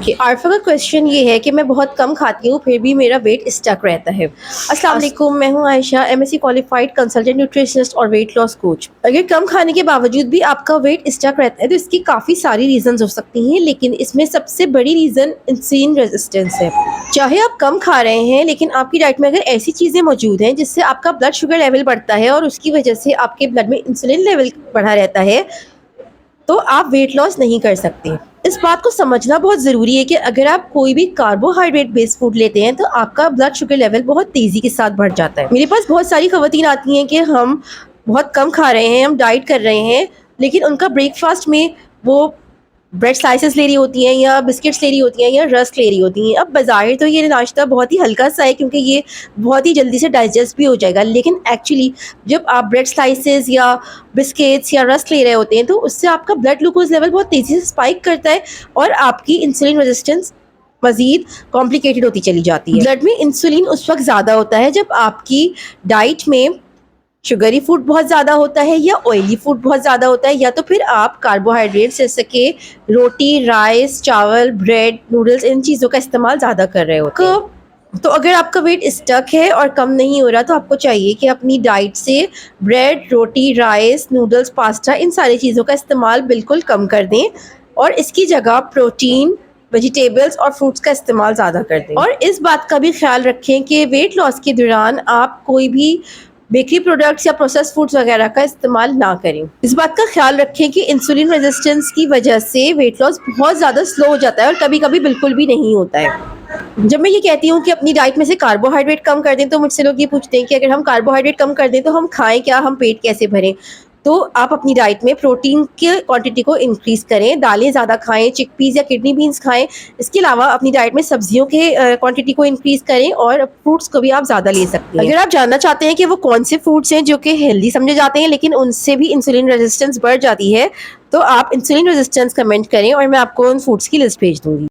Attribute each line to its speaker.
Speaker 1: कि आरफा का क्वेश्चन ये है कि मैं बहुत कम खाती हूँ फिर भी मेरा वेट स्टक रहता है। अस्सलाम वालेकुम, मैं हूँ Ayesha, MSc qualified consultant nutritionist और वेट लॉस कोच। अगर कम खाने के बावजूद भी आपका वेट स्टक रहता है तो इसकी काफ़ी सारी रीजंस हो सकती हैं, लेकिन इसमें सबसे बड़ी रीज़न इंसुलिन रेजिस्टेंस है। चाहे आप कम खा रहे हैं, लेकिन आपकी डाइट में अगर ऐसी चीज़ें मौजूद हैं जिससे आपका ब्लड शुगर लेवल बढ़ता है और उसकी वजह से आपके ब्लड में इंसुलिन लेवल बढ़ा रहता है, तो आप वेट लॉस नहीं कर सकते। इस बात को समझना बहुत ज़रूरी है कि अगर आप कोई भी कार्बोहाइड्रेट बेस्ड फूड लेते हैं तो आपका ब्लड शुगर लेवल बहुत तेज़ी के साथ बढ़ जाता है। मेरे पास बहुत सारी ख़वातीन आती हैं कि हम बहुत कम खा रहे हैं, हम डाइट कर रहे हैं, लेकिन उनका ब्रेकफास्ट में वो ब्रेड स्लाइसेस ले रही होती हैं या बिस्किट्स ले रही होती हैं या रस्क ले रही होती हैं। अब बाज़ाहिर तो ये नाश्ता बहुत ही हल्का सा है क्योंकि ये बहुत ही जल्दी से डाइजेस्ट भी हो जाएगा, लेकिन एक्चुअली जब आप ब्रेड स्लाइसेस या बिस्किट्स या रस्क ले रहे होते हैं तो उससे आपका ब्लड ग्लूकोज लेवल बहुत तेज़ी से स्पाइक करता है और आपकी इंसुलिन रेजिस्टेंस मज़ीद कॉम्प्लिकेटेड होती चली जाती है। ब्लड में इंसुलिन उस वक्त ज़्यादा होता है जब आपकी डाइट में शुगरी फूड बहुत ज़्यादा होता है या ऑयली फूड बहुत ज़्यादा होता है, या तो फिर आप कार्बोहाइड्रेट्स जैसे कि रोटी, राइस, चावल, ब्रेड, नूडल्स, इन चीज़ों का इस्तेमाल ज़्यादा कर रहे होते हैं। तो अगर आपका वेट स्टक है और कम नहीं हो रहा तो आपको चाहिए कि अपनी डाइट से ब्रेड, रोटी, राइस, नूडल्स, पास्ता, इन सारी चीज़ों का इस्तेमाल बिल्कुल कम कर दें और इसकी जगह प्रोटीन, वेजिटेबल्स और फ्रूट्स का इस्तेमाल ज़्यादा कर दें। और इस बात का भी ख्याल रखें कि वेट लॉस के दौरान आप कोई भी बेकरी प्रोडक्ट्स या प्रोसेस फूड्स वगैरह का इस्तेमाल ना करें। इस बात का ख्याल रखें कि इंसुलिन रेजिस्टेंस की वजह से वेट लॉस बहुत ज़्यादा स्लो हो जाता है और कभी कभी बिल्कुल भी नहीं होता है। जब मैं ये कहती हूँ कि अपनी डाइट में से कार्बोहाइड्रेट कम कर दें तो मुझसे लोग ये पूछते हैं कि अगर हम कार्बोहाइड्रेट कम कर दें तो हम खाएं क्या, हम पेट कैसे भरें। तो आप अपनी डाइट में प्रोटीन की क्वांटिटी को इंक्रीज़ करें, दालें ज़्यादा खाएं, चिकपीस या किडनी बीन्स खाएं। इसके अलावा अपनी डाइट में सब्जियों के क्वांटिटी को इंक्रीज़ करें और फ्रूट्स को भी आप ज़्यादा ले सकते हैं। अगर आप जानना चाहते हैं कि वो कौन से फूड्स हैं जो कि हेल्दी समझे जाते हैं लेकिन उनसे भी इंसुलिन रेजिस्टेंस बढ़ जाती है, तो आप इंसुलिन रेजिस्टेंस कमेंट करें और मैं आपको उन फूड्स की लिस्ट भेज दूँगी।